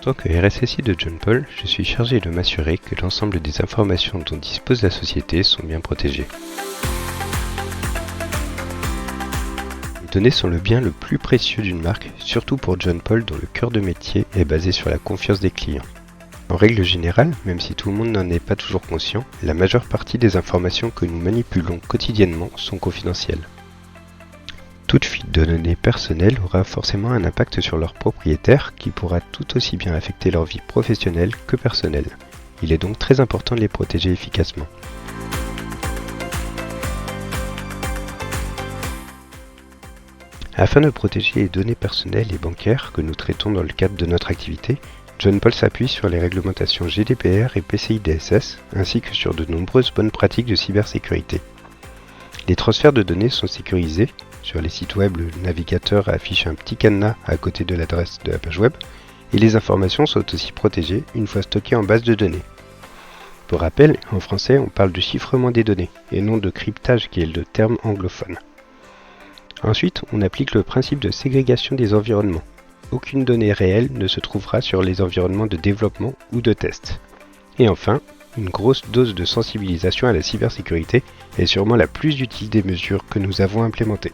tant que RSSI de John Paul, je suis chargé de m'assurer que l'ensemble des informations dont dispose la société sont bien protégées. Les données sont le bien le plus précieux d'une marque, surtout pour John Paul dont le cœur de métier est basé sur la confiance des clients. En règle générale, même si tout le monde n'en est pas toujours conscient, la majeure partie des informations que nous manipulons quotidiennement sont confidentielles. Toute fuite de données personnelles aura forcément un impact sur leur propriétaire qui pourra tout aussi bien affecter leur vie professionnelle que personnelle. Il est donc très important de les protéger efficacement. Afin de protéger les données personnelles et bancaires que nous traitons dans le cadre de notre activité, John Paul s'appuie sur les réglementations GDPR et PCI DSS, ainsi que sur de nombreuses bonnes pratiques de cybersécurité. Les transferts de données sont sécurisés. Sur les sites web, le navigateur affiche un petit cadenas à côté de l'adresse de la page web, et les informations sont aussi protégées une fois stockées en base de données. Pour rappel, en français, on parle de chiffrement des données, et non de cryptage qui est le terme anglophone. Ensuite, on applique le principe de ségrégation des environnements. Aucune donnée réelle ne se trouvera sur les environnements de développement ou de test. Et enfin, une grosse dose de sensibilisation à la cybersécurité est sûrement la plus utile des mesures que nous avons implémentées.